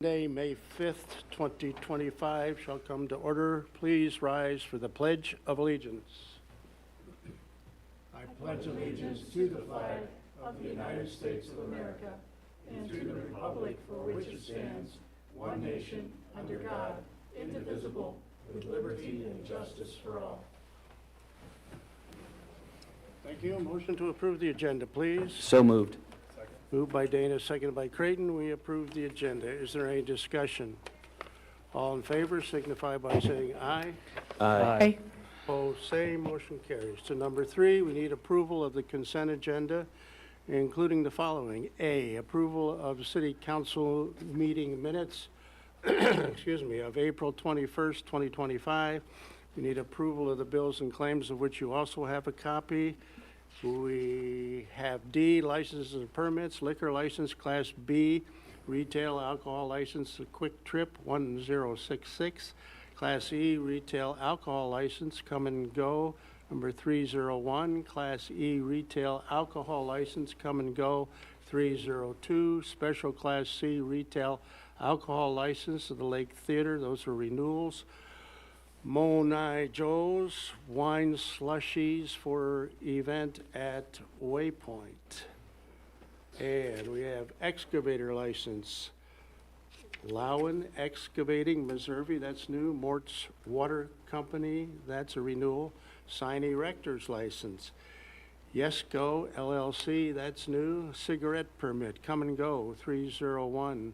Day, May 5th, 2025 shall come to order. Please rise for the Pledge of Allegiance. I pledge allegiance to the flag of the United States of America and to the republic for which it stands, one nation, under God, indivisible, with liberty and justice for all. Thank you. Motion to approve the agenda, please. So moved. Moved by Dana, seconded by Creighton. We approve the agenda. Is there any discussion? All in favor signify by saying aye. Aye. Opposed, same. Motion carries. To number 3, we need approval of the consent agenda, including the following. A, approval of City Council meeting minutes, excuse me, of April 21st, 2025. We need approval of the bills and claims, of which you also have a copy. We have D, licenses and permits, liquor license, Class B, retail alcohol license, Quick Trip 1066, Class E, retail alcohol license, Come and Go, number 301, Class E, retail alcohol license, Come and Go, 302, Special Class C, retail alcohol license of the Lake Theater, those are renewals. Monai Joe's wine slushies for event at Waypoint. And we have excavator license. Lowen Excavating, Missouri, that's new. Mort's Water Company, that's a renewal. Sign Erector's license. Yesco LLC, that's new. Cigarette permit, Come and Go, 301.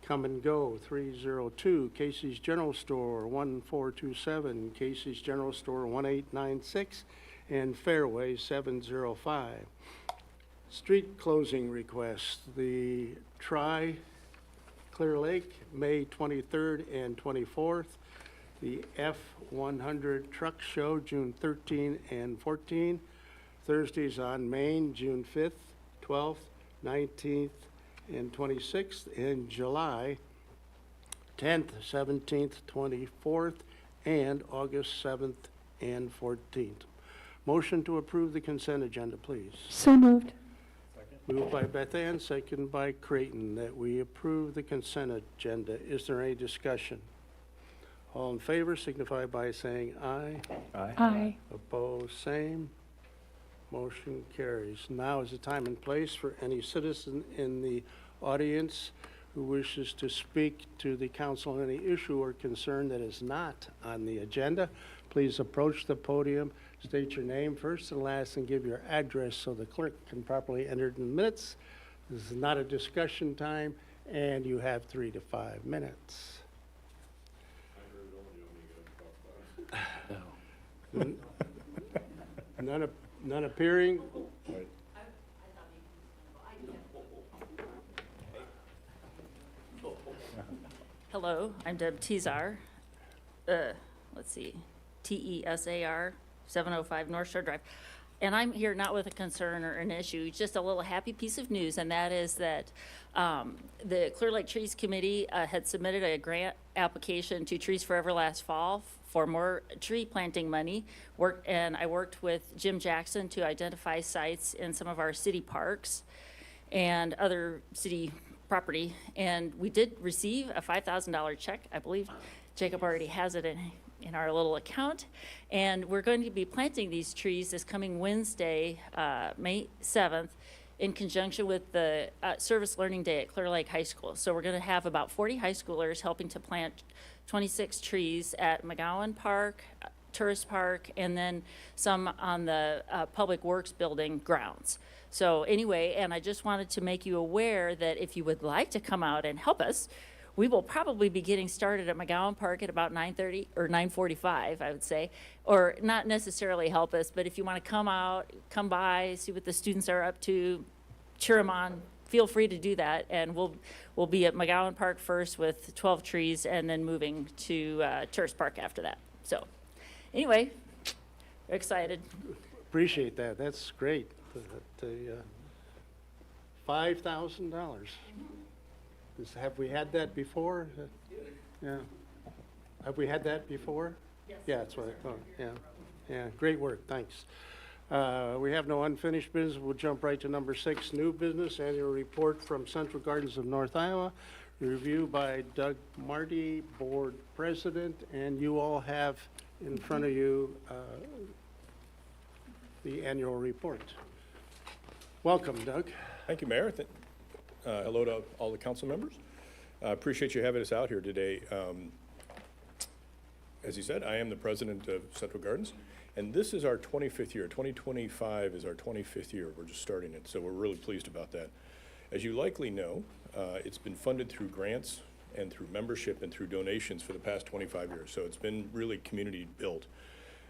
Come and Go, 302, Casey's General Store, 1427, Casey's General Store, 1896, and Fairway, 705. Street closing requests, the Clear Lake, May 23rd and 24th, the F100 Truck Show, June 13 and 14, Thursdays on Main, June 5th, 12th, 19th, and 26th, in July 10th, 17th, 24th, and August 7th and 14th. Motion to approve the consent agenda, please. So moved. Moved by Beth Ann, second by Creighton, that we approve the consent agenda. Is there any discussion? All in favor signify by saying aye. Aye. Opposed, same. Motion carries. Now is the time and place for any citizen in the audience who wishes to speak to the council on any issue or concern that is not on the agenda. Please approach the podium, state your name first and last, and give your address so the clerk can properly enter it in the minutes. This is not a discussion time, and you have 3 to 5 minutes. None appearing. Hello, I'm Deb Tesar. Let's see, TESAR, 705 North Shore Drive. And I'm here not with a concern or an issue, just a little happy piece of news, and that is that the Clear Lake Trees Committee had submitted a grant application to Trees Forever last fall for more tree planting money. And I worked with Jim Jackson to identify sites in some of our city parks and other city property. And we did receive a $5,000 check. I believe Jacob already has it in our little account. And we're going to be planting these trees this coming Wednesday, May 7th, in conjunction with the Service Learning Day at Clear Lake High School. So we're going to have about 40 high schoolers helping to plant 26 trees at McGowan Park, Tourist Park, and then some on the Public Works Building grounds. So anyway, and I just wanted to make you aware that if you would like to come out and help us, we will probably be getting started at McGowan Park at about 9:30 or 9:45, I would say, or not necessarily help us, but if you want to come out, come by, see what the students are up to, cheer them on, feel free to do that. And we'll be at McGowan Park first with 12 trees and then moving to Tourist Park after that. So anyway, we're excited. Appreciate that. That's great. The $5,000. Have we had that before? Yeah. Have we had that before? Yes. Yeah, that's what I thought. Yeah. Yeah. Great work. Thanks. We have no unfinished business. We'll jump right to number 6, new business, annual report from Central Gardens of North Iowa Review by Doug Marty, Board President, and you all have in front of you the annual report. Welcome, Doug. Thank you, Mayor. Hello to all the council members. I appreciate you having us out here today. As you said, I am the president of Central Gardens, and this is our 25th year. 2025 is our 25th year. We're just starting it, so we're really pleased about that. As you likely know, it's been funded through grants and through membership and through donations for the past 25 years, so it's been really community built.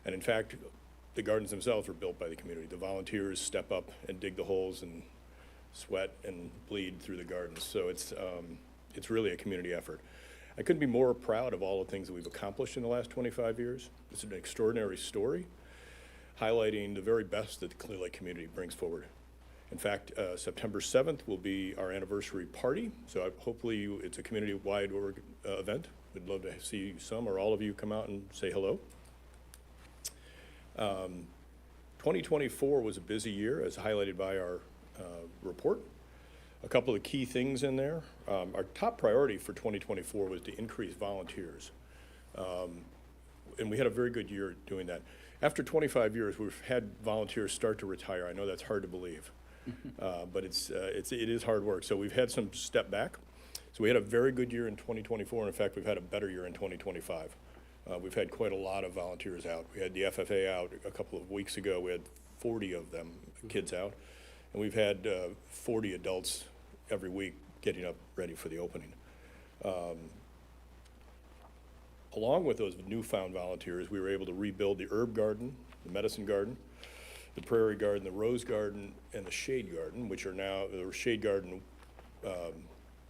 And in fact, the gardens themselves were built by the community. The volunteers step up and dig the holes and sweat and bleed through the gardens, so it's really a community effort. I couldn't be more proud of all the things that we've accomplished in the last 25 years. It's an extraordinary story, highlighting the very best that the Clear Lake community brings forward. In fact, September 7th will be our anniversary party, so hopefully it's a community-wide event. We'd love to see some or all of you come out and say hello. 2024 was a busy year, as highlighted by our report. A couple of key things in there. Our top priority for 2024 was to increase volunteers. And we had a very good year doing that. After 25 years, we've had volunteers start to retire. I know that's hard to believe, but it is hard work. So we've had some step back. So we had a very good year in 2024. And in fact, we've had a better year in 2025. We've had quite a lot of volunteers out. We had the FFA out a couple of weeks ago. We had 40 of them, kids out. And we've had 40 adults every week getting up ready for the opening. Along with those newfound volunteers, we were able to rebuild the herb garden, the medicine garden, the prairie garden, the rose garden, and the shade garden, which are now, the shade garden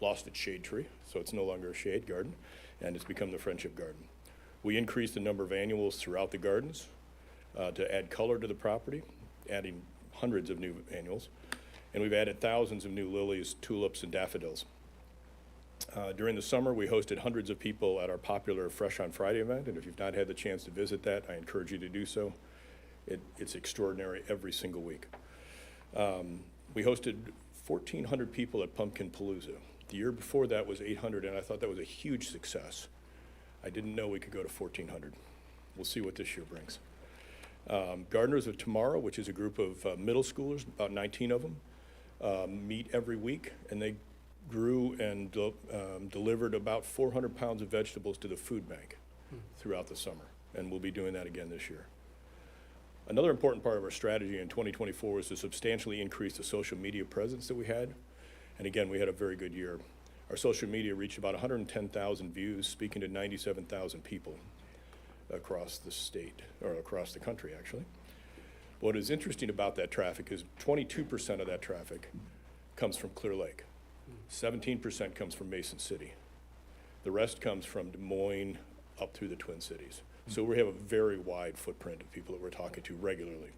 lost its shade tree, so it's no longer a shade garden, and it's become the friendship garden. We increased the number of annuals throughout the gardens to add color to the property, adding hundreds of new annuals, and we've added thousands of new lilies, tulips, and daffodils. During the summer, we hosted hundreds of people at our popular Fresh on Friday event, and if you've not had the chance to visit that, I encourage you to do so. It's extraordinary every single week. We hosted 1,400 people at Pumpkin Palooza. The year before that was 800, and I thought that was a huge success. I didn't know we could go to 1,400. We'll see what this year brings. Gardeners of Tomorrow, which is a group of middle schoolers, about 19 of them, meet every week, and they grew and delivered about 400 pounds of vegetables to the food bank throughout the summer, and we'll be doing that again this year. Another important part of our strategy in 2024 was to substantially increase the social media presence that we had, and again, we had a very good year. Our social media reached about 110,000 views, speaking to 97,000 people across the state, or across the country, actually. What is interesting about that traffic is 22% of that traffic comes from Clear Lake. 17% comes from Mason City. The rest comes from Des Moines up through the Twin Cities. So we have a very wide footprint of people that we're talking to regularly.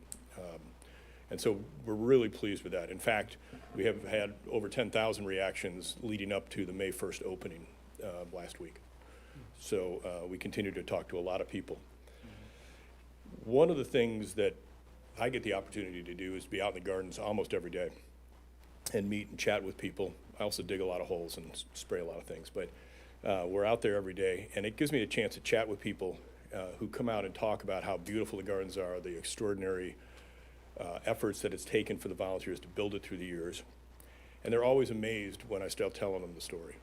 And so we're really pleased with that. In fact, we have had over 10,000 reactions leading up to the May 1st opening last week. So we continue to talk to a lot of people. One of the things that I get the opportunity to do is be out in the gardens almost every day and meet and chat with people. I also dig a lot of holes and spray a lot of things, but we're out there every day, and it gives me a chance to chat with people who come out and talk about how beautiful the gardens are, the extraordinary efforts that it's taken for the volunteers to build it through the years. And they're always amazed when I start telling them the story.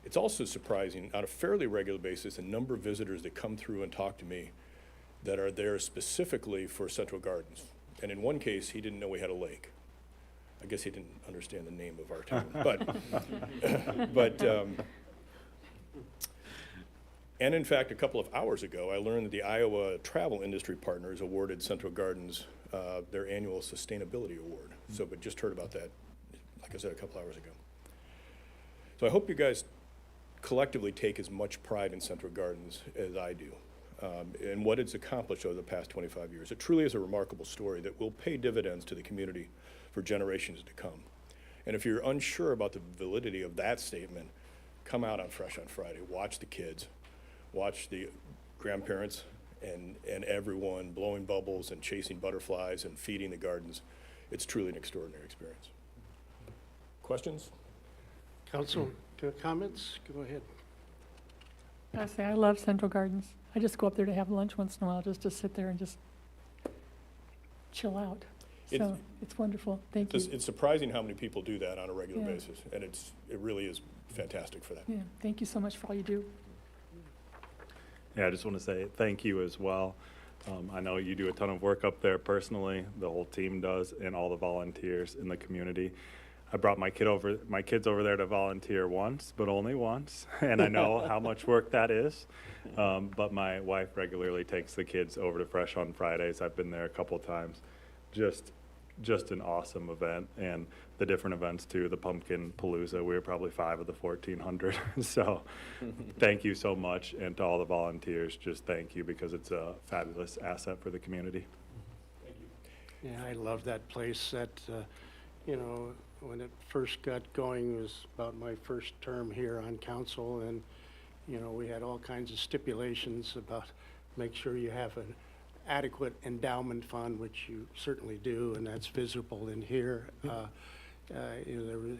It's also surprising, on a fairly regular basis, the number of visitors that come through and talk to me that are there specifically for Central Gardens. And in one case, he didn't know we had a lake. I guess he didn't understand the name of our town. And in fact, a couple of hours ago, I learned that the Iowa Travel Industry Partners awarded Central Gardens their annual Sustainability Award. So, but just heard about that, like I said, a couple hours ago. So I hope you guys collectively take as much pride in Central Gardens as I do, and what it's accomplished over the past 25 years. It truly is a remarkable story that will pay dividends to the community for generations to come. And if you're unsure about the validity of that statement, come out on Fresh on Friday, watch the kids, watch the grandparents and everyone blowing bubbles and chasing butterflies and feeding the gardens. It's truly an extraordinary experience. Questions? Council comments? Go ahead. I say, I love Central Gardens. I just go up there to have lunch once in a while, just to sit there and just chill out. So it's wonderful. Thank you. It's surprising how many people do that on a regular Yeah. basis, and it really is fantastic for that. Yeah, thank you so much for all you do. Yeah, I just want to say thank you as well. I know you do a ton of work up there personally, the whole team does, and all the volunteers in the community. I brought my kids over there to volunteer once, but only once, and I know how much work that is. But my wife regularly takes the kids over to Fresh on Fridays. I've been there a couple times. Just an awesome event, and the different events too. The Pumpkin Palooza, we were probably 5 of the 1,400. So thank you so much, and to all the volunteers, just thank you, because it's a fabulous asset for the community. Yeah, I love that place. That, you know, when it first got going was about my first term here on council, and, you know, we had all kinds of stipulations about make sure you have an adequate endowment fund, which you certainly do, and that's visible in here. You know, there were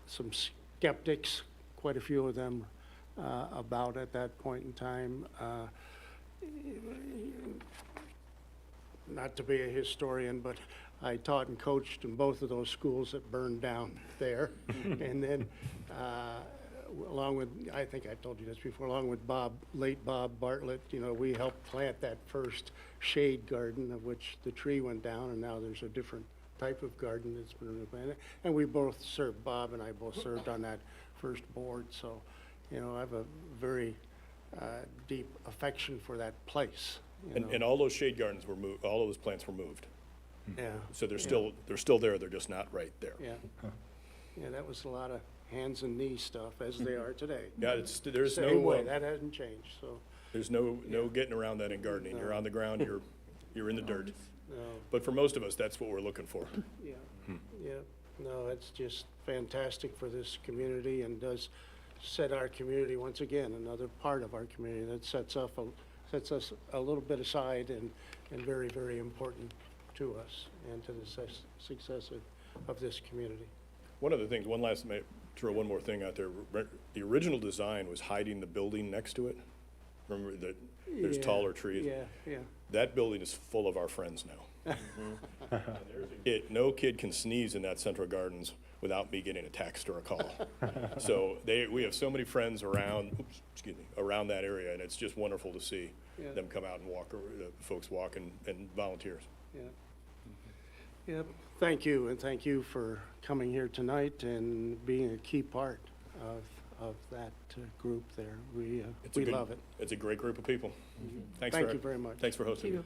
some skeptics, quite a few of them, about at that point in time. Not to be a historian, but I taught and coached in both of those schools that burned down there. And then, along with, I think I told you this before, along with late Bob Bartlett, you know, we helped plant that first shade garden, of which the tree went down, and now there's a different type of garden that's been replanted. And we both served, Bob and I both served on that first board. So, you know, I have a very deep affection for that place. You know. And all those shade gardens were moved, all those plants were moved. Yeah. So they're still there, they're just not right there. Yeah. Yeah, that was a lot of hands and knee stuff, as they are today. Yeah, there's Same way, no, that hasn't changed, so, there's no getting around that in gardening. You're on the ground, you're in the dirt. no, But for most of us, that's what we're looking for. yeah, yeah. No, it's just fantastic for this community, and does set our community, once again, another part of our community that sets us a little bit aside, and very, very important to us and to the success of this community. One of the things, throw one more thing out there. The original design was hiding the building next to it. Remember that there's Yeah, taller trees? Yeah, yeah. That building is full of our friends now. No kid can sneeze in that Central Gardens without me getting a text or a call. So we have so many friends around that area, and it's just wonderful to see Yeah. them come out and walk, folks walk and volunteers. Yeah. Yep, thank you, and thank you for coming here tonight and being a key part of that group there. We love it. It's a great group of people. Thanks Thank you very much. Thanks for hosting. you.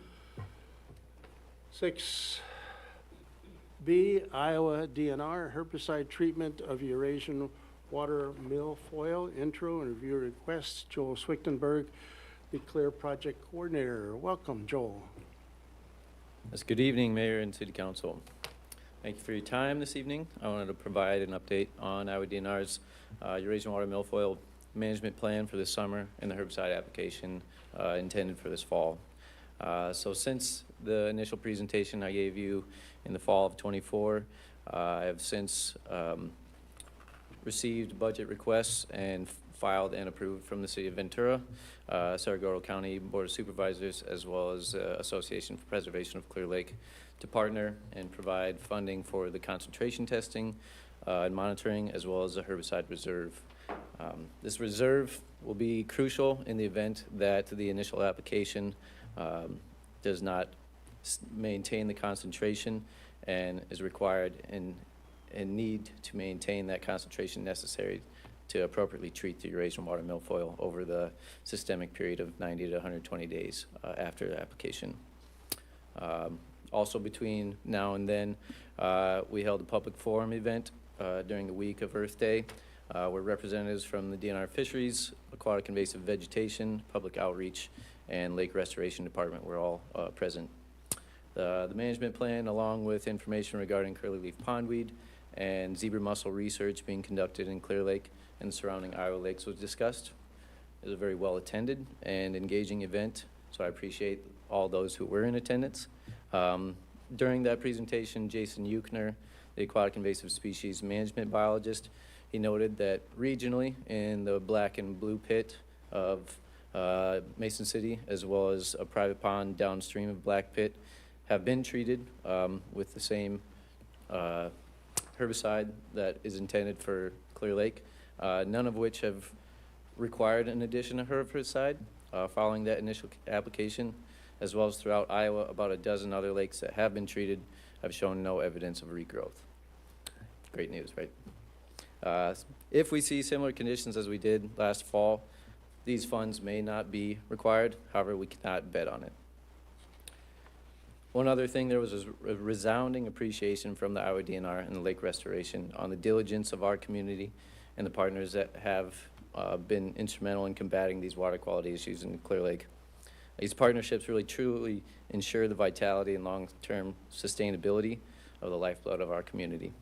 6B, Iowa DNR, herbicide treatment of Eurasian water milfoil, intro and review requests. Joel Swichtenberg, the CLEAR project coordinator. Welcome, Joel. Yes, good evening, Mayor and City Council. Thank you for your time this evening. I wanted to provide an update on Iowa DNR's Eurasian water milfoil management plan for this summer and the herbicide application intended for this fall. So since the initial presentation I gave you in the fall of '24, I have since received budget requests and filed and approved from the City of Ventura, Saragoro County Board of Supervisors, as well as Association for Preservation of Clear Lake, to partner and provide funding for the concentration testing and monitoring, as well as a herbicide reserve. This reserve will be crucial in the event that the initial application does not maintain the concentration and is required and need to maintain that concentration necessary to appropriately treat the Eurasian water milfoil over the systemic period of 90 to 120 days after the application. Also between now and then, we held a public forum event during the week of Earth Day, where representatives from the DNR Fisheries, Aquatic Invasive Vegetation, Public Outreach, and Lake Restoration Department were all present. The management plan, along with information regarding curly leaf pondweed and zebra mussel research being conducted in Clear Lake and surrounding Iowa lakes, was discussed. It was a very well attended and engaging event, so I appreciate all those who were in attendance. During that presentation, Jason Euchner, the aquatic invasive species management biologist, He noted that regionally in the black and blue pit of Mason City, as well as a private pond downstream of Black Pit, have been treated with the same herbicide that is intended for Clear Lake, none of which have required an addition of herbicide following that initial application, as well as throughout Iowa, about a dozen other lakes that have been treated have shown no evidence of regrowth. Great news, right? If we see similar conditions as we did last fall, these funds may not be required. However, we cannot bet on it. One other thing, there was a resounding appreciation from the Iowa DNR and the lake restoration on the diligence of our community and the partners that have been instrumental in combating these water quality issues in Clear Lake. These partnerships really truly ensure the vitality and long-term sustainability of the lifeblood of our community.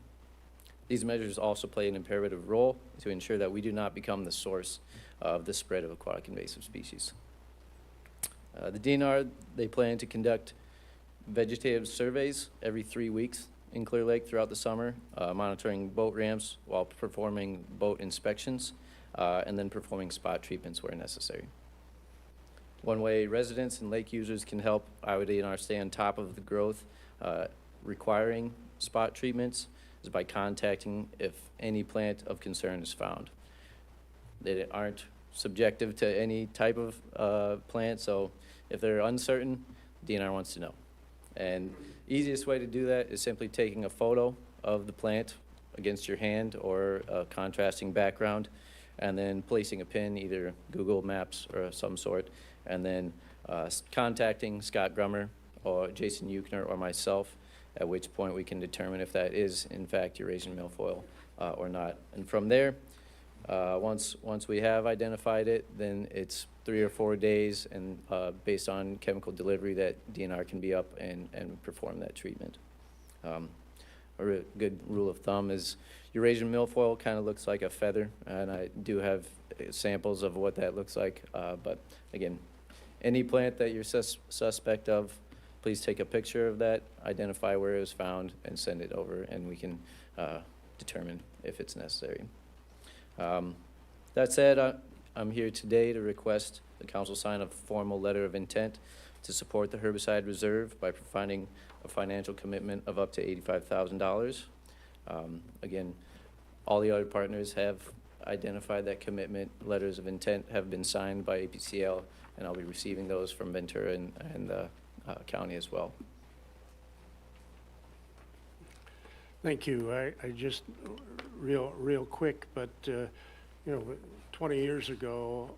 These measures also play an imperative role to ensure that we do not become the source of the spread of aquatic invasive species. The DNR, they plan to conduct vegetative surveys every 3 weeks in Clear Lake throughout the summer, monitoring boat ramps while performing boat inspections, and then performing spot treatments where necessary. One way residents and lake users can help Iowa DNR stay on top of the growth requiring spot treatments is by contacting if any plant of concern is found. They aren't subjective to any type of plant, so if they're uncertain, DNR wants to know. And easiest way to do that is simply taking a photo of the plant against your hand or a contrasting background, and then placing a pin, either Google Maps or some sort, and then contacting Scott Grummer or Jason Euchner or myself, at which point we can determine if that is in fact Eurasian milfoil or not. And from there, once we have identified it, then it's 3 or 4 days, and based on chemical delivery, that DNR can be up and perform that treatment. A good rule of thumb is Eurasian milfoil kind of looks like a feather, and I do have samples of what that looks like. But again, any plant that you're suspect of, please take a picture of that, identify where it was found, and send it over, and we can determine if it's necessary. That said, I'm here today to request the council sign a formal letter of intent to support the herbicide reserve by providing a financial commitment of up to $85,000. Again, all the other partners have identified that commitment. Letters of intent have been signed by APCL, and I'll be receiving those from Ventura and the county as well. Thank you. I just, real quick, but, 20 years ago,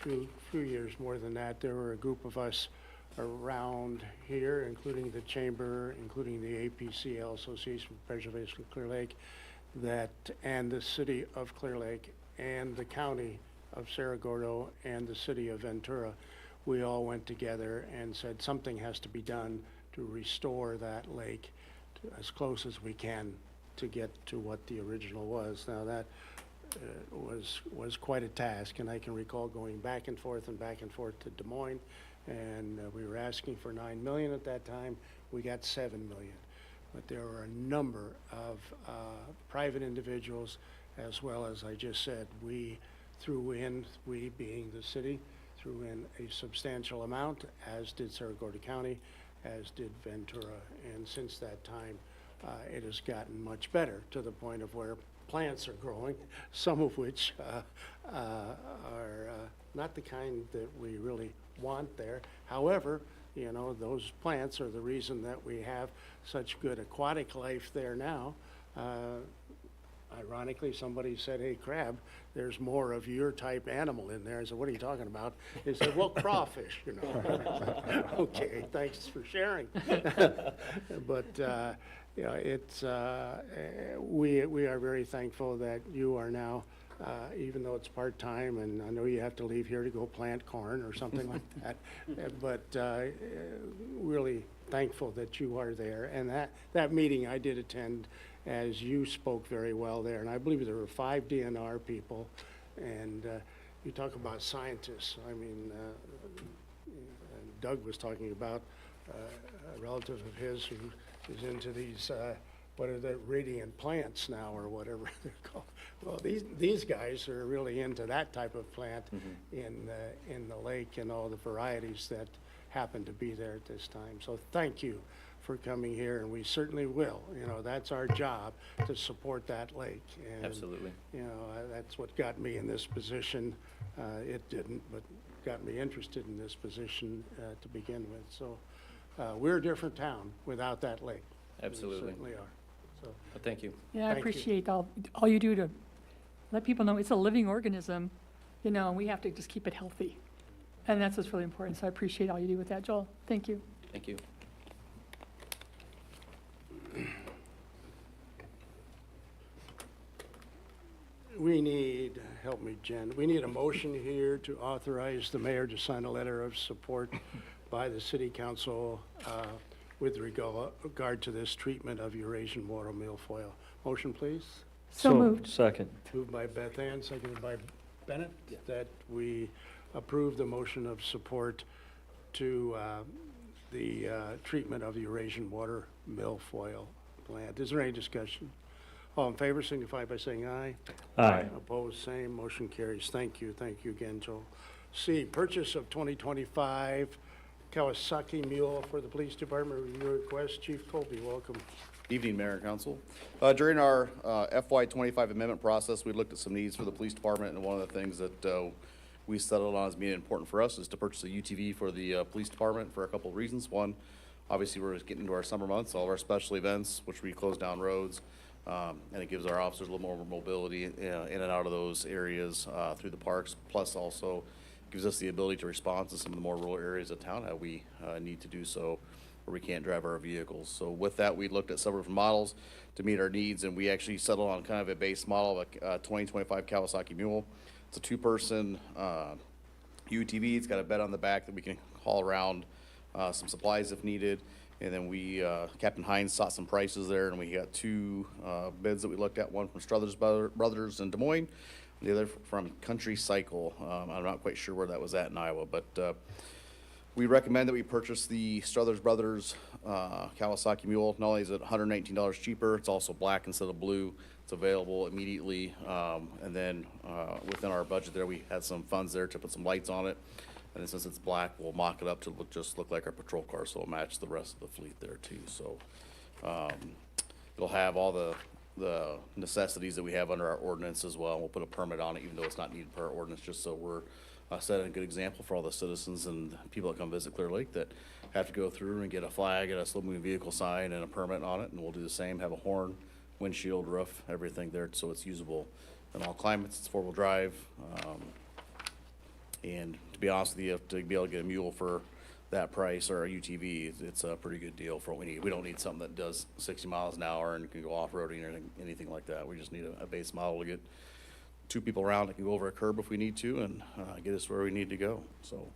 few years more than that, there were a group of us around here, including the chamber, including the APCL, Association for Preservation of Clear Lake, and the city of Clear Lake, and the county of Cerro Gordo, and the city of Ventura. We all went together and said something has to be done to restore that lake as close as we can to get to what the original was. Now that was quite a task, and I can recall going back and forth to Des Moines, and we were asking for $9 million at that time. We got $7 million, but there were a number of private individuals, as well as I just said, we being the city, threw in a substantial amount, as did Cerro Gordo County, as did Ventura, and since that time, it has gotten much better to the point of where plants are growing, some of which are not the kind that we really want there. However, those plants are the reason that we have such good aquatic life there now. Ironically, somebody said, "Hey, Crab, there's more of your type animal in there." I said, "What are you talking about?" They said, "Well, crawfish, Okay, thanks for sharing. But, it's, we are very thankful that you are now, even though it's part-time, and I know you have to leave here to go plant corn or something like that, but really thankful that you are there. And that meeting I did attend, as you spoke very well there, and I believe there were 5 DNR people, and you talk about scientists. I mean, Doug was talking about a relative of his who is into these what are the radiant plants now, or whatever they're called. Well, these guys are really into that type of plant in the lake and all the varieties that happen to be there at this time. So thank you for coming here, and we certainly will. You know, that's our job, to support that lake. And, Absolutely. you know, that's what got me in this position. It didn't, but got me interested in this position to begin with. So we're a different town without that lake. Absolutely. We certainly are. So Well, thank you. Yeah, I Thank you. appreciate all you do to let people know it's a living organism, you know, and we have to just keep it healthy. And that's what's really important. So I appreciate all you do with that, Joel. Thank you. Thank you. we need, help me, Jen, we need a motion here to authorize the mayor to sign a letter of support by the city council with regard to this treatment of Eurasian water milfoil. Motion, please. So moved. Second. Moved by Beth Ann, seconded by Bennett, that we approve the motion of support to the treatment of the Eurasian water milfoil plant. Is there any discussion? All in favor signify by saying aye. Aye. Opposed, same. Motion carries. Thank you. Thank you again, Joel. C, purchase of 2025 Kawasaki mule for the police department. Review request. Chief Colby, welcome. Evening, Mayor and Council. During our FY25 amendment process, we looked at some needs for the police department, and one of the things that we settled on as being important for us is to purchase a UTV for the police department for a couple of reasons. One, obviously, we're just getting into our summer months, all of our special events, which we close down roads, and it gives our officers a little more mobility in and out of those areas through the parks, plus also gives us the ability to respond to some of the more rural areas of town that we need to do so, where we can't drive our vehicles. So with that, we looked at several different models to meet our needs, and we actually settled on kind of a base model of a 2025 Kawasaki Mule. It's a two-person UTV. It's got a bed on the back that we can haul around some supplies if needed. And then we, Captain Hines sought some prices there, and we got two bids that we looked at, one from Struthers Brothers in Des Moines, the other from Country Cycle. I'm not quite sure where that was at in Iowa, but we recommend that we purchase the Struthers Brothers Kawasaki Mule. Not only is it $119 cheaper, it's also black instead of blue. It's available immediately. And then within our budget there, we had some funds there to put some lights on it. And then since it's black, we'll mock it up to just look like our patrol car, so it'll match the rest of the fleet there too. So it'll have all the necessities that we have under our ordinance as well. We'll put a permit on it, even though it's not needed per our ordinance, just so we're setting a good example for all the citizens and people that come visit Clear Lake that have to go through and get a flag and a slow-moving vehicle sign and a permit on it. And we'll do the same, have a horn, windshield, roof, everything there, so it's usable in all climates. It's four-wheel drive. And to be honest with you, to be able to get a mule for that price, or a UTV, it's a pretty good deal for what we need. We don't need something that does 60 miles an hour and can go off-roading or anything like that. We just need a base model to get two people around that can go over a curb if we need to and get us where we need to go. So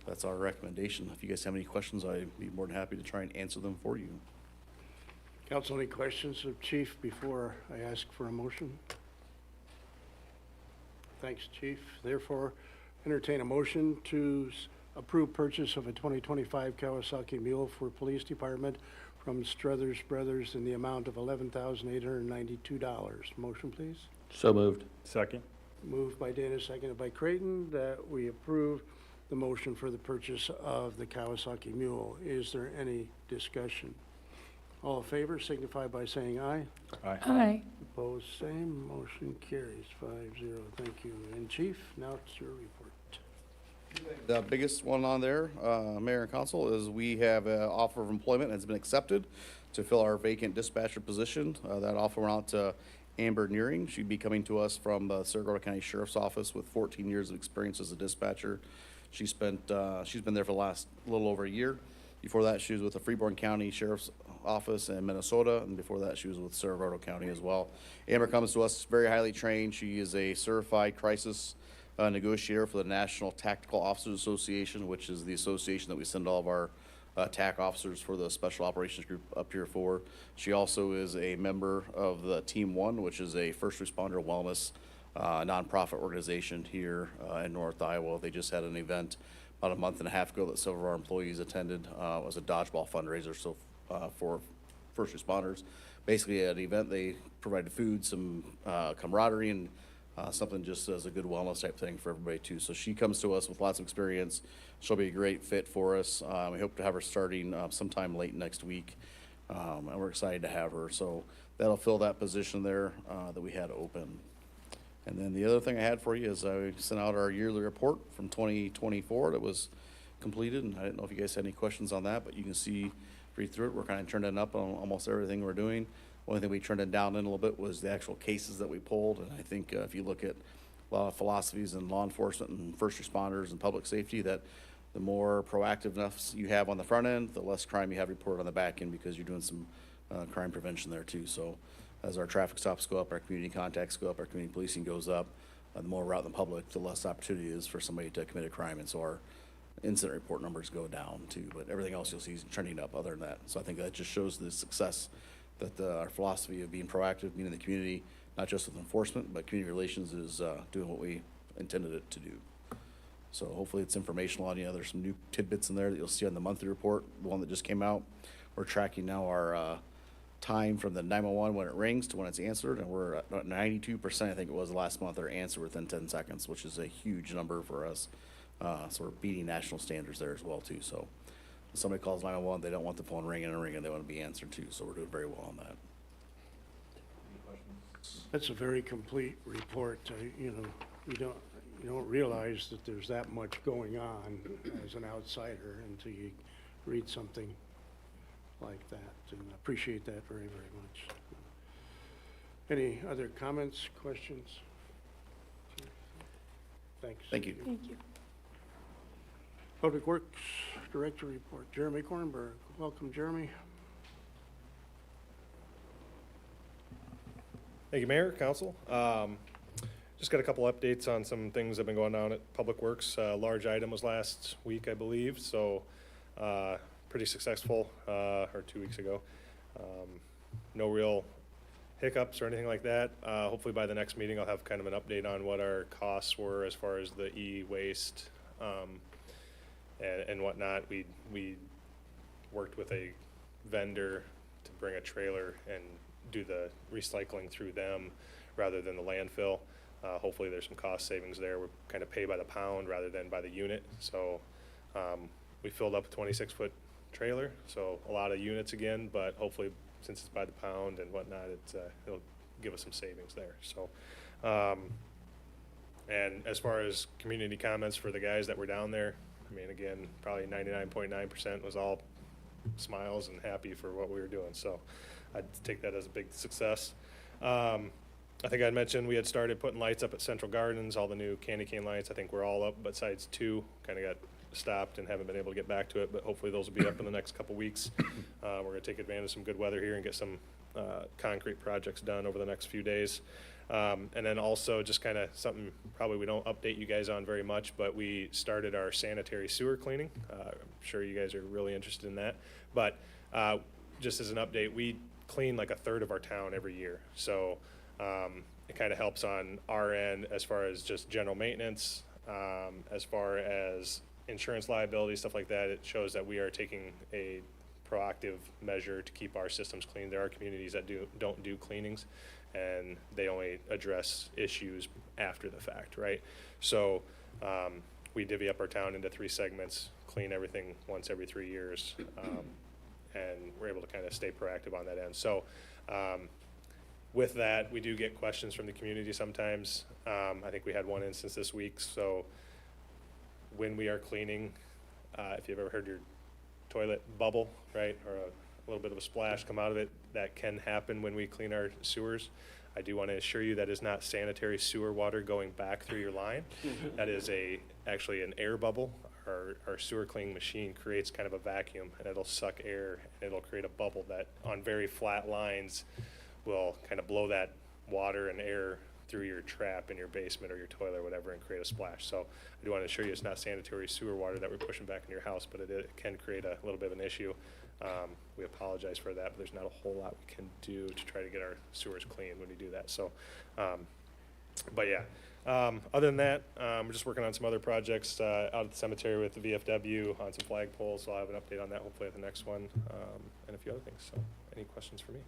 that's our recommendation. If you guys have any questions, I'd be more than happy to try and answer them for you. Council, any questions of Chief before I ask for a motion? Thanks, Chief. Therefore, entertain a motion to approve purchase of a 2025 Kawasaki Mule for Police Department from Struthers Brothers in the amount of $11,892. Motion, please. So moved. Second. Moved by Dana, seconded by Creighton, that we approve the motion for the purchase of the Kawasaki Mule. Is there any discussion? All in favor signify by saying aye. Aye. Opposed, same. Motion carries 5-0. Thank you. And Chief, now it's your report. The biggest one on there, Mayor and Council, is we have an offer of employment that's been accepted to fill our vacant dispatcher position. That offer went out to Amber Nearing. She'd be coming to us from the Saragordo County Sheriff's Office with 14 years of experience as a dispatcher. She's been there for the last little over a year. Before that, she was with the Freeborn County Sheriff's Office in Minnesota, and before that, she was with Saragordo County as well. Amber comes to us very highly trained. She is a certified crisis negotiator for the National Tactical Officers Association, which is the association that we send all of our TAC officers for the Special Operations Group up here for. She also is a member of the Team One, which is a first responder wellness nonprofit organization here in North Iowa. They just had an event about a month and a half ago that several of our employees attended. It was a dodgeball fundraiser, so for first responders. Basically, at an event, they provided food, some camaraderie, and something just as a good wellness type thing for everybody too. So she comes to us with lots of experience. She'll be a great fit for us. We hope to have her starting sometime late next week, and we're excited to have her. So that'll fill that position there that we had open. And then the other thing I had for you is I sent out our yearly report from 2024 that was completed, and I didn't know if you guys had any questions on that, but you can see, read through it. We're kind of turning up on almost everything we're doing. Only thing we turned it down in a little bit was the actual cases that we pulled, and I think if you look at a lot of philosophies in law enforcement and first responders and public safety, that the more proactiveness you have on the front end, the less crime you have reported on the back end, because you're doing some crime prevention there too. So as our traffic stops go up, our community contacts go up, our community policing goes up, the more we're out in the public, the less opportunity is for somebody to commit a crime, and so our incident report numbers go down too, but everything else you'll see is trending up other than that. So I think that just shows the success that our philosophy of being proactive, being in the community, not just with enforcement, but community relations, is doing what we intended it to do. So hopefully it's informational on you. There's some new tidbits in there that you'll see on the monthly report, the one that just came out. We're tracking now our time from the 911 when it rings to when it's answered, and we're at 92%, I think it was last month, are answered within 10 seconds, which is a huge number for us. So we're beating national standards there as well too. So if somebody calls 911, they don't want the phone ringing and ringing, they want to be answered too. So we're doing very well on that. That's a very complete report. You know, you don't realize that there's that much going on as an outsider until you read something like that, and I appreciate that very, very much. Any other comments, questions? Thanks. Thank you. Thank you. Public Works Director report, Jeremy Kornberg. Welcome, Jeremy. Thank you, Mayor, Council. Just got a couple updates on some things that have been going on at Public Works. Large item was last week, I believe, so pretty successful, or 2 weeks ago. No real hiccups or anything like that. Hopefully by the next meeting I'll have kind of an update on what our costs were as far as the e-waste and whatnot. We worked with a vendor to bring a trailer and do the recycling through them rather than the landfill. Hopefully there's some cost savings there. We're kind of pay by the pound rather than by the unit. So we filled up a 26-foot trailer, so a lot of units again, but hopefully since it's by the pound and whatnot, it'll give us some savings there. So, and as far as community comments for the guys that were down there, I mean, again, probably 99.9% was all smiles and happy for what we were doing. So I'd take that as a big success. I think I'd mentioned we had started putting lights up at Central Gardens, all the new candy cane lights. I think we're all up besides 2, kind of got stopped and haven't been able to get back to it, but hopefully those will be up in the next couple weeks. We're going to take advantage of some good weather here and get some concrete projects done over the next few days. And then also just kind of something probably we don't update you guys on very much, but we started our sanitary sewer cleaning. I'm sure you guys are really interested in that. But just as an update, we clean like a third of our town every year. So it kind of helps on our end as far as just general maintenance, as far as insurance liability, stuff like that. It shows that we are taking a proactive measure to keep our systems clean. There are communities that don't do cleanings, and they only address issues after the fact, right? So we divvy up our town into 3 segments, clean everything once every 3 years, and we're able to kind of stay proactive on that end. So with that, we do get questions from the community sometimes. I think we had one instance this week. So when we are cleaning, if you've ever heard your toilet bubble, right, or a little bit of a splash come out of it, that can happen when we clean our sewers. I do want to assure you that is not sanitary sewer water going back through your line. That is actually an air bubble. Our sewer cleaning machine creates kind of a vacuum, and it'll suck air, and it'll create a bubble that on very flat lines will kind of blow that water and air through your trap in your basement or your toilet or whatever and create a splash. So I do want to assure you it's not sanitary sewer water that we're pushing back in your house, but it can create a little bit of an issue. We apologize for that, but there's not a whole lot we can do to try to get our sewers clean when we do that. So, but yeah, Other than that, we're just working on some other projects out at the cemetery with the VFW on some flagpoles, so I'll have an update on that hopefully at the next one, and a few other things. So, any questions for me?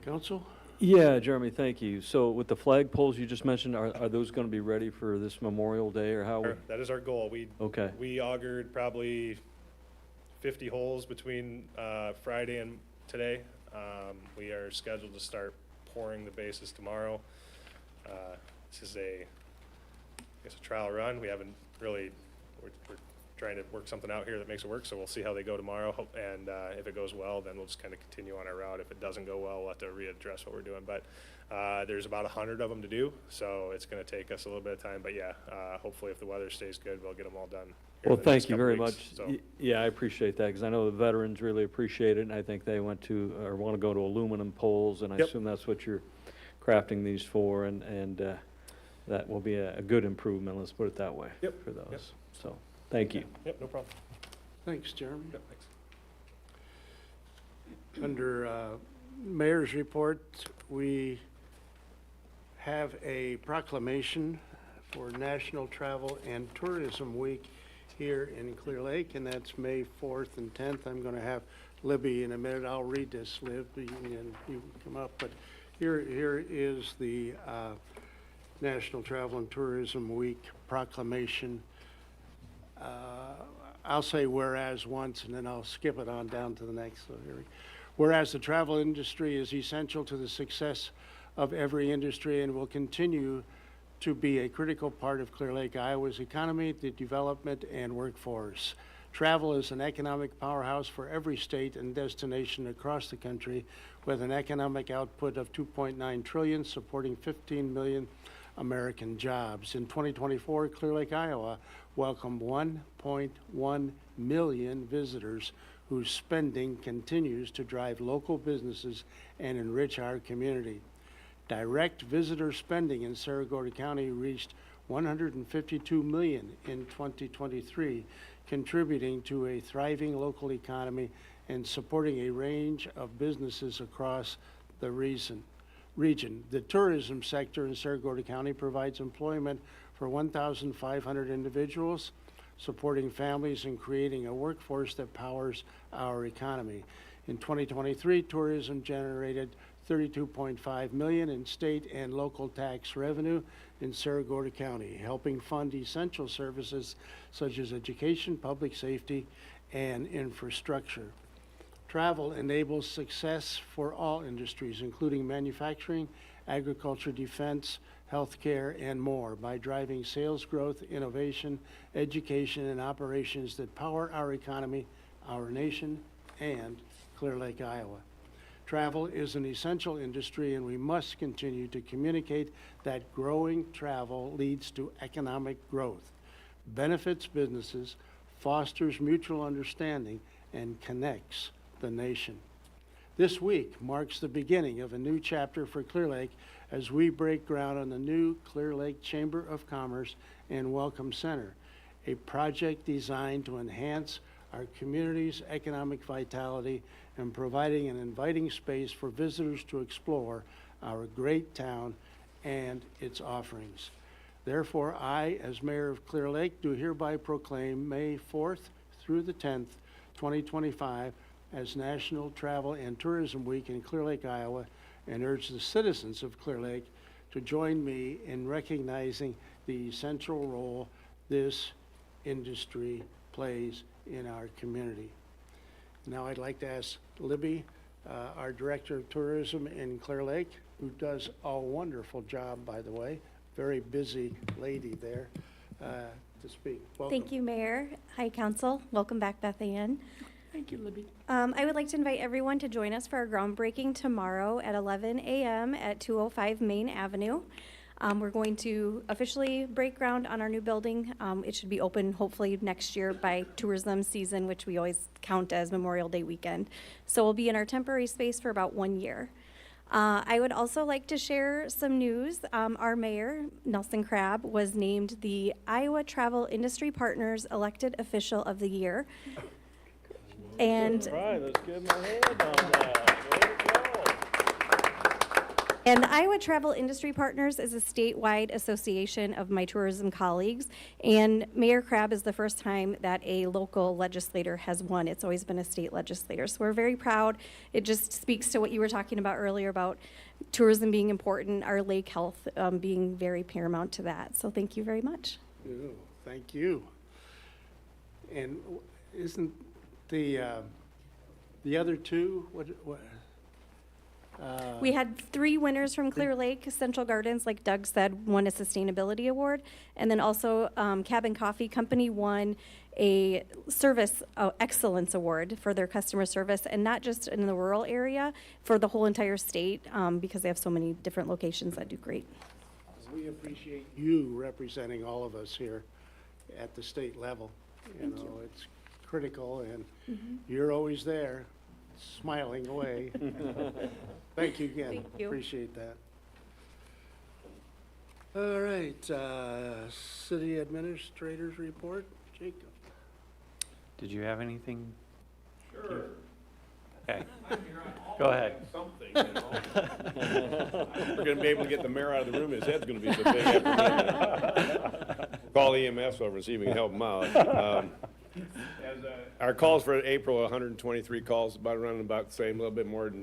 Council? Yeah, Jeremy, thank you. So with the flag poles you just mentioned, are those going to be ready for this Memorial Day, or how? That is our goal. Okay. We augured probably 50 holes between Friday and today. We are scheduled to start pouring the bases tomorrow. This is I guess a trial run. We haven't really, we're trying to work something out here that makes it work, so we'll see how they go tomorrow. And if it goes well, then we'll just kind of continue on our route. If it doesn't go well, we'll have to readdress what we're doing. But there's about 100 of them to do, so it's going to take us a little bit of time. But yeah, hopefully if the weather stays good, we'll get them all done. here Well, in the next thank you couple very weeks. much. So, Yeah, I appreciate that, because I know the veterans really appreciate it, and I think they want to go to aluminum poles, and I Yep. assume that's what you're crafting these for, and that will be a good improvement, let's put it that way. Yep, For those. yep. So, thank you. Yep, no problem. Thanks, Jeremy. Yep, thanks. Under Mayor's report, we have a proclamation for National Travel and Tourism Week here in Clear Lake, and that's May 4th and 10th. I'm going to have Libby in a minute. I'll read this, Lib, and you can come up. But here is the National Travel and Tourism Week proclamation. I'll say whereas once, and then I'll skip it on down to the next. So here we go. Whereas the travel industry is essential to the success of every industry and will continue to be a critical part of Clear Lake, Iowa's economy, the development, and workforce. Travel is an economic powerhouse for every state and destination across the country, with an economic output of $2.9 trillion, supporting 15 million American jobs. In 2024, Clear Lake, Iowa welcomed 1.1 million visitors whose spending continues to drive local businesses and enrich our community. Direct visitor spending in Saragota County reached $152 million in 2023, contributing to a thriving local economy and supporting a range of businesses across the region. The tourism sector in Saragota County provides employment for 1,500 individuals, supporting families and creating a workforce that powers our economy. In 2023, tourism generated $32.5 million in state and local tax revenue in Saragota County, helping fund essential services such as education, public safety, and infrastructure. Travel enables success for all industries, including manufacturing, agriculture, defense, healthcare, and more, by driving sales growth, innovation, education, and operations that power our economy, our nation, and Clear Lake, Iowa. Travel is an essential industry, and we must continue to communicate that growing travel leads to economic growth, benefits businesses, fosters mutual understanding, and connects the nation. This week marks the beginning of a new chapter for Clear Lake as we break ground on the new Clear Lake Chamber of Commerce and Welcome Center, a project designed to enhance our community's economic vitality and providing an inviting space for visitors to explore our great town and its offerings. Therefore, I, as Mayor of Clear Lake, do hereby proclaim May 4th through the 10th, 2025, as National Travel and Tourism Week in Clear Lake, Iowa, and urge the citizens of Clear Lake to join me in recognizing the essential role this industry plays in our community. Now I'd like to ask Libby, our Director of Tourism in Clear Lake, who does a wonderful job, by the way, very busy lady there, to speak. Welcome. Thank you, Mayor. Hi, Council. Welcome back, Beth Ann. Thank you, Libby. I would like to invite everyone to join us for our groundbreaking tomorrow at 11 a.m. at 205 Main Avenue. We're going to officially break ground on our new building. It should be open hopefully next year by tourism season, which we always count as Memorial Day weekend. So we'll be in our temporary space for about 1 year. I would also like to share some news. Our mayor, Nelson Crabb, was named the Iowa Travel Industry Partners Elected Official of the Year. And All right, let's give him a hand on that. Way to go. And the Iowa Travel Industry Partners is a statewide association of my tourism colleagues, and Mayor Crabb is the first time that a local legislator has won. It's always been a state legislator, so we're very proud. It just speaks to what you were talking about earlier about tourism being important, our lake health being very paramount to that. So thank you very much. Ooh, thank you. And isn't the other two, what? We had 3 winners from Clear Lake. Central Gardens, like Doug said, won a sustainability award. And then also Cabin Coffee Company won a service excellence award for their customer service, and not just in the rural area, for the whole entire state, because they have so many different locations that do great. We appreciate you representing all of us here at the state level. You know, it's critical, and you're always there, smiling away. Thank you again. Thank you. Appreciate that. All right, city administrators report, Jacob. Did you have anything? Sure. Okay. Go ahead. Something, you know. We're gonna be able to get the mayor out of the room, his head's gonna be so big after that. Call EMS over and see if we can help him out. Our calls for April, 123 calls, about around about the same, a little bit more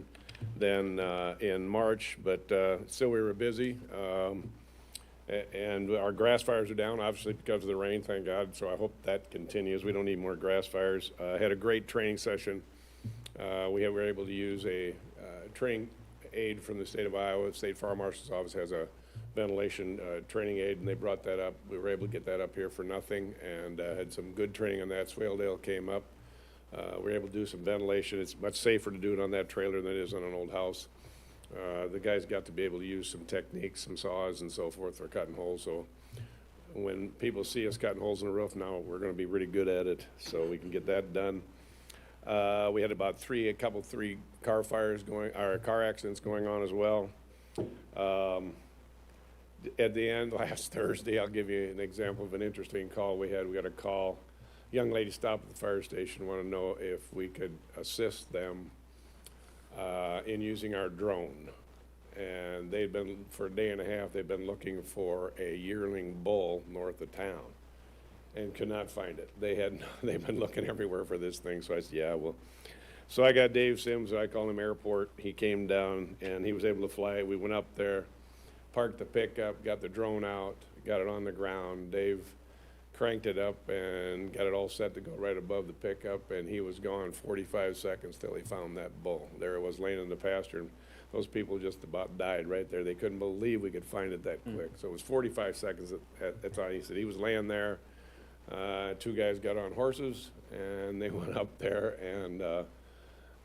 than in March, but still we were busy. And our grass fires are down, obviously because of the rain, thank God, so I hope that continues. We don't need more grass fires. Had a great training session. We were able to use a training aid from the state of Iowa. The State Fire Marshal's Office has a ventilation training aid, and they brought that up. We were able to get that up here for nothing, and had some good training on that. Swaledale came up. We were able to do some ventilation. It's much safer to do it on that trailer than it is on an old house. The guys got to be able to use some techniques, some saws and so forth for cutting holes. So when people see us cutting holes in the roof now, we're going to be really good at it, so we can get that done. We had about three car fires going, or car accidents going on as well. At the end, last Thursday, I'll give you an example of an interesting call we had. We got a call, young lady stopped at the fire station, wanted to know if we could assist them in using our drone. And they'd been, for a day and a half, they've been looking for a yearling bull north of town and could not find it. They've been looking everywhere for this thing, so I said, yeah, well. So I got Dave Sims, I called him airport. He came down and he was able to fly it. We went up there, parked the pickup, got the drone out, got it on the ground. Dave cranked it up and got it all set to go right above the pickup, and he was gone 45 seconds till he found that bull. There it was laying in the pasture, and those people just about died right there. They couldn't believe we could find it that quick. So it was 45 seconds at time. He said he was laying there. 2 guys got on horses, and they went up there, and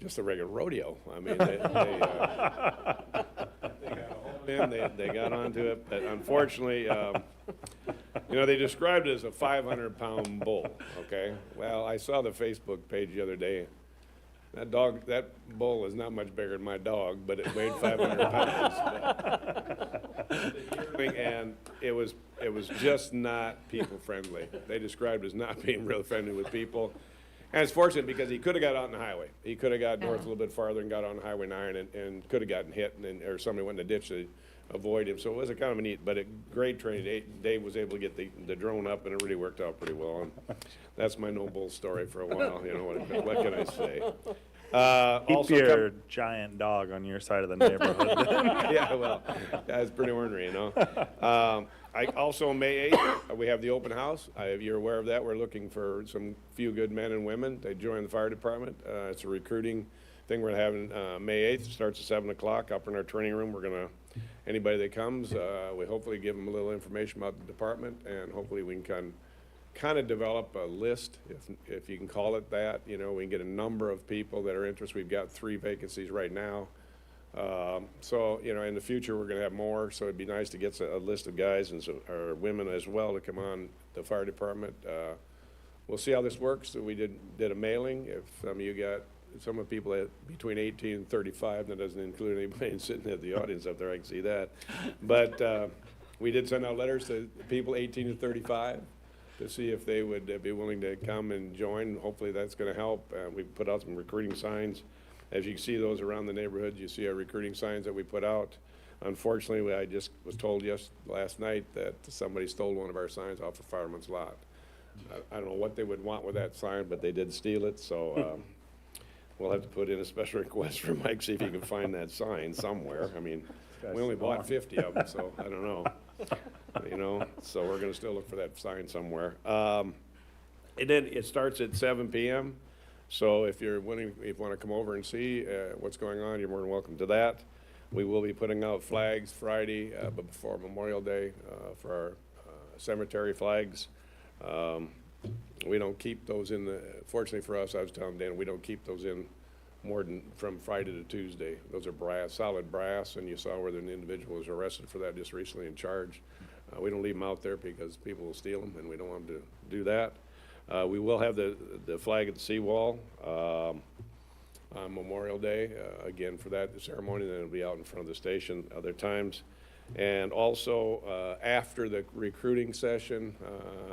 just a regular rodeo. I mean, they got a hold in, they got onto it, but unfortunately, you know, they described it as a 500-pound bull, okay? Well, I saw the Facebook page the other day. That bull is not much bigger than my dog, but it weighed 500 pounds. And it was just not people-friendly. They described it as not being real friendly with people. And it's fortunate because he could have got out on the highway. He could have got north a little bit farther and got on Highway 9 and could have gotten hit, or somebody went in the ditch to avoid him. So it was a kind of a neat, but a great training. Dave was able to get the drone up, and it really worked out pretty well. And that's my no bull story for a while. You know, what can I say? Keep your giant dog on your side of the neighborhood. Yeah, well, that's pretty ornery, you know. Also, May 8th, we have the open house. You're aware of that. We're looking for some few good men and women to join the fire department. It's a recruiting thing we're having May 8th. It starts at 7 o'clock up in our training room. We're going to, anybody that comes, we hopefully give them a little information about the department, and hopefully we can kind of develop a list, if you can call it that. You know, we can get a number of people that are interested. We've got 3 vacancies right now. So, you know, in the future, we're going to have more, so it'd be nice to get a list of guys and or women as well to come on the fire department. We'll see how this works. So we did a mailing. If some of you got, some of the people at between 18 and 35, that doesn't include anybody sitting at the audience up there, I can see that. But we did send out letters to people 18 to 35 to see if they would be willing to come and join. Hopefully that's going to help. We put out some recruiting signs. As you can see those around the neighborhood, you see our recruiting signs that we put out. Unfortunately, I just was told last night that somebody stole one of our signs off a fireman's lot. I don't know what they would want with that sign, but they did steal it, so we'll have to put in a special request for Mike, see if he can find that sign somewhere. I mean, we only bought 50 of them, so I don't know. You know, so we're gonna still look for that sign somewhere. And then it starts at 7 p.m. So if you're willing, if you want to come over and see what's going on, you're more than welcome to that. We will be putting out flags Friday, but before Memorial Day for our cemetery flags. We don't keep those in the, fortunately for us, I was telling Dan, we don't keep those in more than from Friday to Tuesday. Those are brass, solid brass, and you saw where an individual was arrested for that just recently and charged. We don't leave them out there because people will steal them, and we don't want them to do that. We will have the flag at the seawall on Memorial Day, again for that ceremony, then it'll be out in front of the station other times. And also, after the recruiting session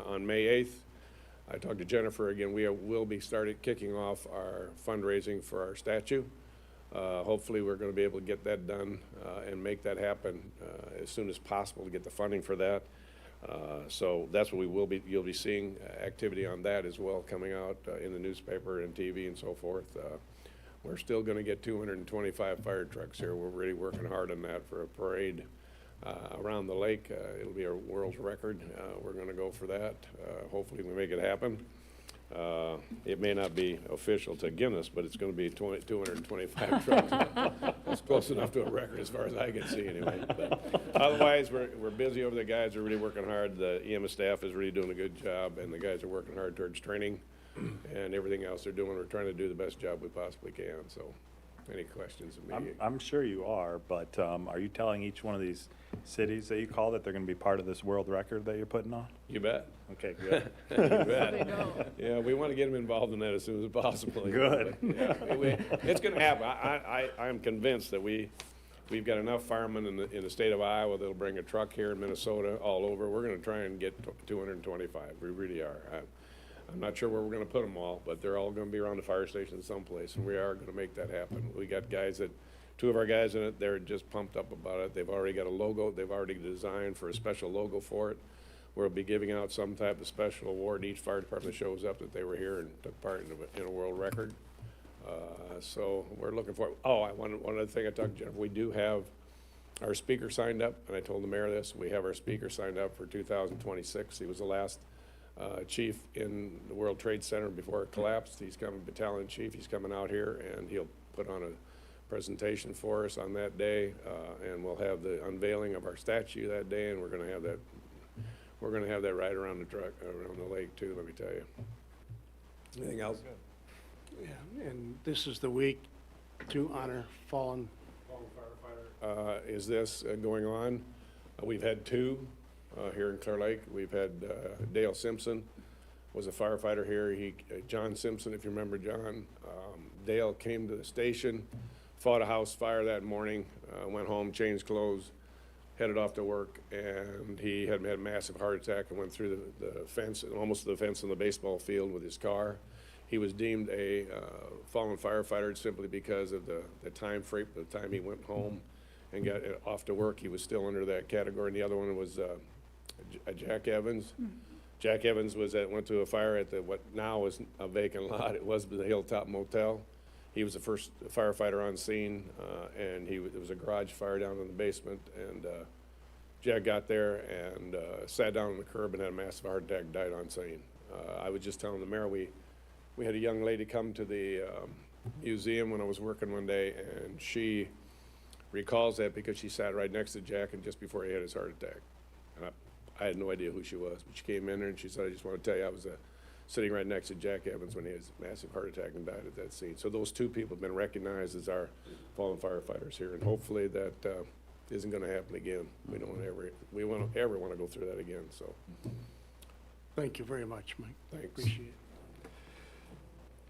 on May 8th, I talked to Jennifer again, will be kicking off our fundraising for our statue. Hopefully we're going to be able to get that done and make that happen as soon as possible to get the funding for that. So that's what you'll be seeing activity on that as well coming out in the newspaper and TV and so forth. We're still going to get 225 fire trucks here. We're really working hard on that for a parade around the lake. It'll be a world's record. We're going to go for that. Hopefully we make it happen. It may not be official to Guinness, but it's going to be 225 trucks. That's close enough to a record as far as I can see anyway. But otherwise, we're busy over there. The guys are really working hard. The EMS staff is really doing a good job, and the guys are working hard towards training and everything else they're doing. We're trying to do the best job we possibly can. So any questions of me? I'm sure you are, but are you telling each one of these cities that you call that they're going to be part of this world record that you're putting on? You bet. Okay, good. You bet. Yeah, we want to get them involved in that as soon as possible. Good. Yeah, it's going to happen. I'm convinced that we've got enough firemen in the state of Iowa that'll bring a truck here in Minnesota all over. We're going to try and get 225. We really are. I'm not sure where we're going to put them all, but they're all going to be around the fire station someplace, and we are going to make that happen. We got two of our guys in it, they're just pumped up about it. They've already got a logo. They've already designed for a special logo for it. We'll be giving out some type of special award. Each fire department shows up that they were here and took part in a world record. So we're looking for, one other thing I talked to Jennifer, we do have our speaker signed up, and I told the mayor this, we have our speaker signed up for 2026. He was the last chief in the World Trade Center before it collapsed. He's coming, battalion chief. He's coming out here, and he'll put on a presentation for us on that day, and we'll have the unveiling of our statue that day, and we're going to have that. We're going to have that right around the lake too. Let me tell you. Anything else? Yeah, and this is the week to honor fallen firefighter. Is this going on? We've had two. Here in Clear Lake, we've had Dale Simpson was a firefighter here. John Simpson, if you remember John, Dale came to the station, fought a house fire that morning, went home, changed clothes, headed off to work, and he had a massive heart attack and went through the fence, almost the fence on the baseball field with his car. He was deemed a fallen firefighter simply because of the time frame, the time he went home and got off to work. He was still under that category. And the other one was Jack Evans. Jack Evans went to a fire at what now is a vacant lot. It was the Hilltop Motel. He was the first firefighter on scene, and it was a garage fire down in the basement. And Jack got there and sat down on the curb and had a massive heart attack, died on scene. I was just telling the mayor, we had a young lady come to the museum when I was working one day, and she recalls that because she sat right next to Jack and just before he had his heart attack. I had no idea who she was, but she came in there and she said, I just want to tell you I was sitting right next to Jack Evans when he had a massive heart attack and died at that scene. So those two people have been recognized as our fallen firefighters here, and hopefully that isn't going to happen again. We don't ever want to go through that again. So Thank you very much, Mike. thanks. Appreciate it.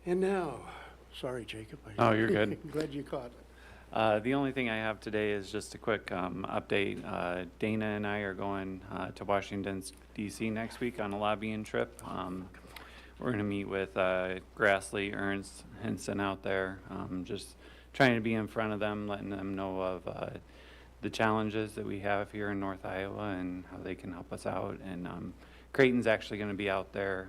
And now, sorry, Jacob. Oh, you're good. I'm glad you caught it. The only thing I have today is just a quick update. Dana and I are going to Washington, D.C. next week on a lobbying trip. We're going to meet with Grassley, Ernst, Hinson out there, just trying to be in front of them, letting them know of the challenges that we have here in North Iowa and how they can help us out. And Creighton's actually going to be out there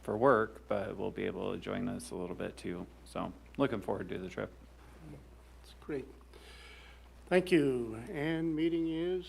for work, but will be able to join us a little bit too. So looking forward to the trip. It's great. Thank you. And meeting is